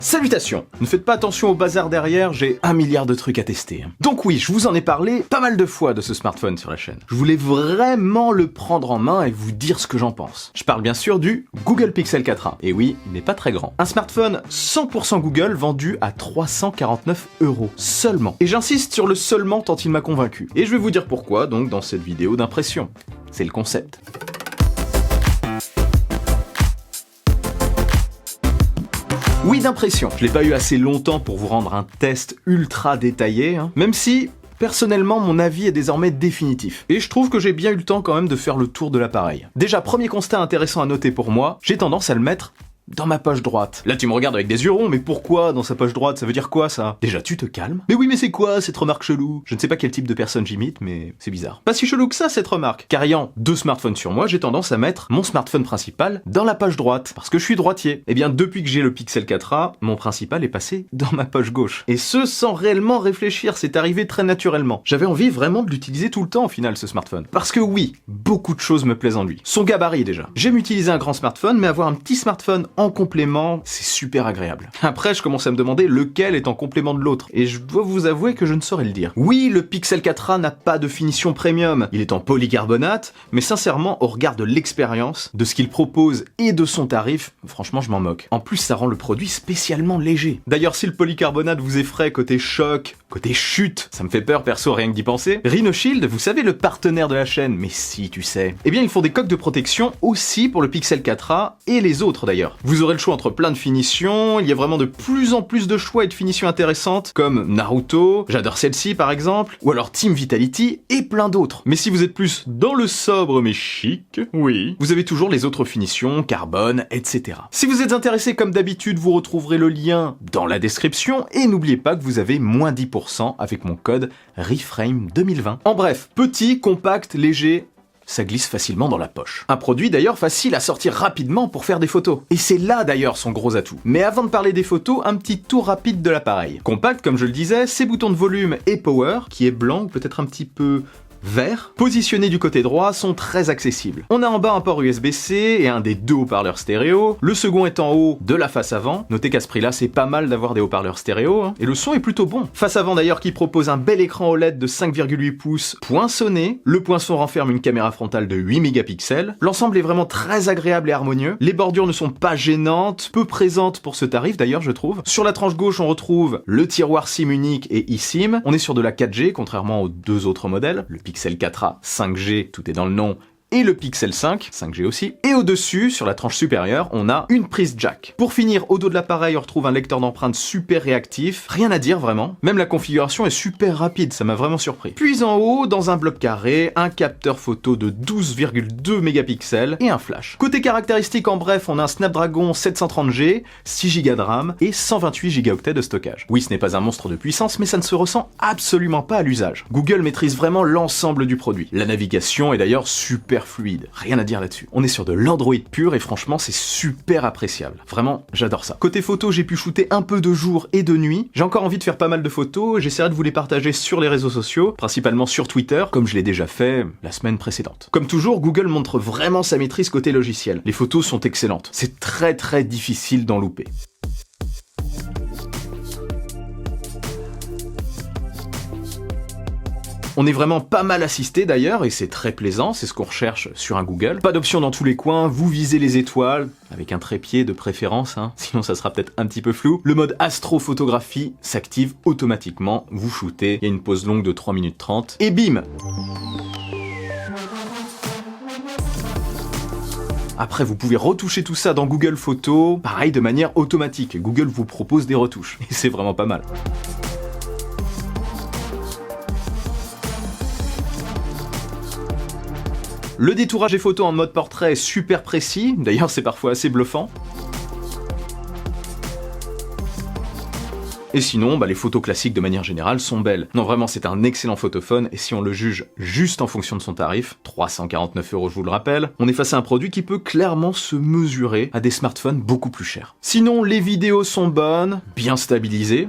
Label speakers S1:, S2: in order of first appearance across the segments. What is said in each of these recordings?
S1: Salutations! Ne faites pas attention au bazar derrière, j'ai 1 milliard de trucs à tester. Donc oui, je vous en ai parlé pas mal de fois de ce smartphone sur la chaîne. Je voulais vraiment le prendre en main et vous dire ce que j'en pense. Je parle bien sûr du Google Pixel 4a. Et oui, il n'est pas très grand. Un smartphone 100% Google vendu à 349 € seulement. Et j'insiste sur le seulement tant il m'a convaincu. Et je vais vous dire pourquoi donc dans cette vidéo d'impression. C'est le concept. Oui, d'impression. Je l'ai pas eu assez longtemps pour vous rendre un test ultra détaillé, même si, personnellement, mon avis est désormais définitif. Et je trouve que j'ai bien eu le temps quand même de faire le tour de l'appareil. Déjà, premier constat intéressant à noter pour moi, j'ai tendance à le mettre dans ma poche droite. Là tu me regardes avec des yeux ronds, mais pourquoi dans sa poche droite? Ça veut dire quoi ça? Déjà tu te calmes. Mais oui, mais c'est quoi cette remarque chelou? Je ne sais pas quel type de personne j'imite, mais c'est bizarre. Pas si chelou que ça cette remarque, car ayant 2 smartphones sur moi, j'ai tendance à mettre mon smartphone principal dans la poche droite, parce que je suis droitier. Et bien depuis que j'ai le Pixel 4a, mon principal est passé dans ma poche gauche. Et ce sans réellement réfléchir, c'est arrivé très naturellement. J'avais envie vraiment de l'utiliser tout le temps au final ce smartphone. Parce que oui, beaucoup de choses me plaisent en lui. Son gabarit déjà. J'aime utiliser un grand smartphone, mais avoir un petit smartphone en complément, c'est super agréable. Après, je commence à me demander lequel est en complément de l'autre, et je dois vous avouer que je ne saurais le dire. Oui, le Pixel 4a n'a pas de finition premium, il est en polycarbonate, mais sincèrement, au regard de l'expérience, de ce qu'il propose et de son tarif, franchement, je m'en moque. En plus, ça rend le produit spécialement léger. D'ailleurs, si le polycarbonate vous effraie côté choc, côté chute, ça me fait peur perso rien que d'y penser, Rhino Shield, vous savez le partenaire de la chaîne, mais si tu sais, eh bien ils font des coques de protection aussi pour le Pixel 4a et les autres d'ailleurs. Vous aurez le choix entre plein de finitions, il y a vraiment de plus en plus de choix et de finitions intéressantes, comme Naruto, j'adore celle-ci par exemple, ou alors Team Vitality, et plein d'autres. Mais si vous êtes plus dans le sobre mais chic, oui, vous avez toujours les autres finitions, carbone, etc. Si vous êtes intéressé comme d'habitude, vous retrouverez le lien dans la description, et n'oubliez pas que vous avez moins 10% avec mon code REFRAME 2020. En bref, petit, compact, léger, ça glisse facilement dans la poche. Un produit d'ailleurs facile à sortir rapidement pour faire des photos. Et c'est là d'ailleurs son gros atout. Mais avant de parler des photos, un petit tour rapide de l'appareil. Compact, comme je le disais, ses boutons de volume et power, qui est blanc ou peut-être un petit peu vert, positionnés du côté droit, sont très accessibles. On a en bas un port USB-C et un des 2 haut-parleurs stéréo, le second est en haut de la face avant. Notez qu'à ce prix-là, c'est pas mal d'avoir des haut-parleurs stéréo, et le son est plutôt bon. Face avant d'ailleurs qui propose un bel écran OLED de 5,8 pouces poinçonné, le poinçon renferme une caméra frontale de 8 mégapixels, l'ensemble est vraiment très agréable et harmonieux, les bordures ne sont pas gênantes, peu présentes pour ce tarif d'ailleurs je trouve. Sur la tranche gauche on retrouve le tiroir SIM unique et eSIM, on est sur de la 4G contrairement aux 2 autres modèles, le Pixel 4a 5G, tout est dans le nom, et le Pixel 5, 5G aussi. Et au-dessus, sur la tranche supérieure, on a une prise jack. Pour finir, au dos de l'appareil, on retrouve un lecteur d'empreintes super réactif. Rien à dire vraiment. Même la configuration est super rapide, ça m'a vraiment surpris. Puis en haut, dans un bloc carré, un capteur photo de 12,2 mégapixels et un flash. Côté caractéristiques, en bref, on a un Snapdragon 730G, 6 Go de RAM et 128 Go de stockage. Oui, ce n'est pas un monstre de puissance, mais ça ne se ressent absolument pas à l'usage. Google maîtrise vraiment l'ensemble du produit. La navigation est d'ailleurs super fluide, rien à dire là-dessus. On est sur de l'Android pur et franchement c'est super appréciable. Vraiment, j'adore ça. Côté photo, j'ai pu shooter un peu de jour et de nuit. J'ai encore envie de faire pas mal de photos et j'essaierai de vous les partager sur les réseaux sociaux, principalement sur Twitter, comme je l'ai déjà fait la semaine précédente. Comme toujours, Google montre vraiment sa maîtrise côté logiciel. Les photos sont excellentes. C'est très difficile d'en louper. On est vraiment pas mal assisté d'ailleurs, et c'est très plaisant, c'est ce qu'on recherche sur un Google. Pas d'option dans tous les coins, vous visez les étoiles, avec un trépied de préférence, sinon ça sera peut-être un petit peu flou. Le mode astrophotographie s'active automatiquement, vous shootez, il y a une pause longue de 3 minutes 30, et bim! Après, vous pouvez retoucher tout ça dans Google Photos, pareil de manière automatique. Google vous propose des retouches, et c'est vraiment pas mal. Le détourage des photos en mode portrait est super précis, d'ailleurs c'est parfois assez bluffant. Et sinon, les photos classiques de manière générale sont belles. Non vraiment c'est un excellent photophone, et si on le juge juste en fonction de son tarif, 349 € je vous le rappelle, on est face à un produit qui peut clairement se mesurer à des smartphones beaucoup plus chers. Sinon, les vidéos sont bonnes, bien stabilisées.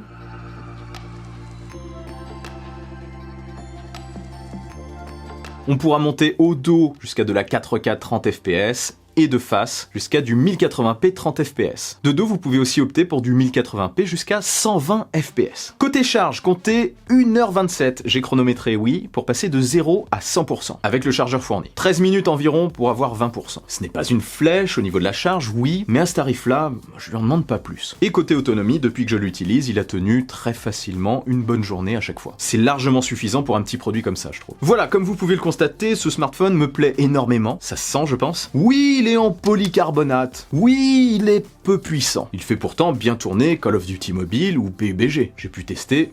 S1: On pourra monter au dos jusqu'à de la 4K 30 fps et de face jusqu'à du 1080p 30 fps. De dos, vous pouvez aussi opter pour du 1080p jusqu'à 120 fps. Côté charge, comptez 1h27, j'ai chronométré oui, pour passer de 0 à 100%, avec le chargeur fourni. 13 minutes environ pour avoir 20%. Ce n'est pas une flèche au niveau de la charge, oui, mais à ce tarif-là, je lui en demande pas plus. Et côté autonomie, depuis que je l'utilise, il a tenu très facilement une bonne journée à chaque fois. C'est largement suffisant pour un petit produit comme ça, je trouve. Voilà, comme vous pouvez le constater, ce smartphone me plaît énormément. Ça se sent, je pense. Oui, il est en polycarbonate. Oui, il est peu puissant. Il fait pourtant bien tourner Call of Duty Mobile ou PUBG. J'ai pu tester.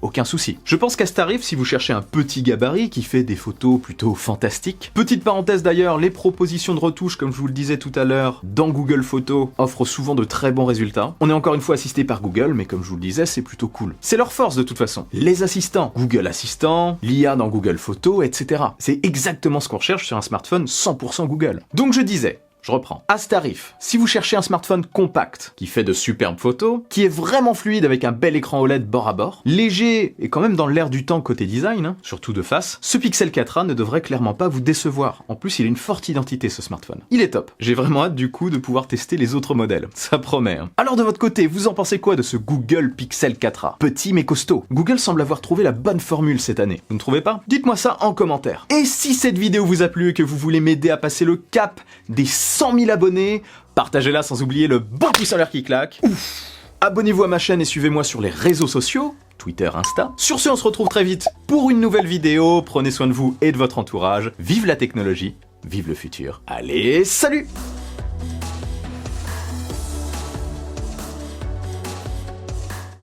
S1: Aucun souci. Je pense qu'à ce tarif, si vous cherchez un petit gabarit qui fait des photos plutôt fantastiques. Petite parenthèse d'ailleurs, les propositions de retouches, comme je vous le disais tout à l'heure, dans Google Photos, offrent souvent de très bons résultats. On est encore une fois assisté par Google, mais comme je vous le disais, c'est plutôt cool. C'est leur force de toute façon. Les assistants, Google Assistant, l'IA dans Google Photos, etc. C'est exactement ce qu'on recherche sur un smartphone 100% Google. Donc je disais, je reprends. À ce tarif, si vous cherchez un smartphone compact, qui fait de superbes photos, qui est vraiment fluide avec un bel écran OLED bord à bord, léger et quand même dans l'air du temps côté design, surtout de face, ce Pixel 4a ne devrait clairement pas vous décevoir. En plus, il a une forte identité ce smartphone. Il est top. J'ai vraiment hâte du coup de pouvoir tester les autres modèles. Ça promet. Alors de votre côté, vous en pensez quoi de ce Google Pixel 4a? Petit mais costaud. Google semble avoir trouvé la bonne formule cette année. Vous ne trouvez pas? Dites-moi ça en commentaire. Et si cette vidéo vous a plu et que vous voulez m'aider à passer le cap des 100 000 abonnés, partagez-la sans oublier le bon pouce en l'air qui claque. Ouf. Abonnez-vous à ma chaîne et suivez-moi sur les réseaux sociaux, Twitter, Insta. Sur ce, on se retrouve très vite pour une nouvelle vidéo. Prenez soin de vous et de votre entourage. Vive la technologie, vive le futur. Allez, salut!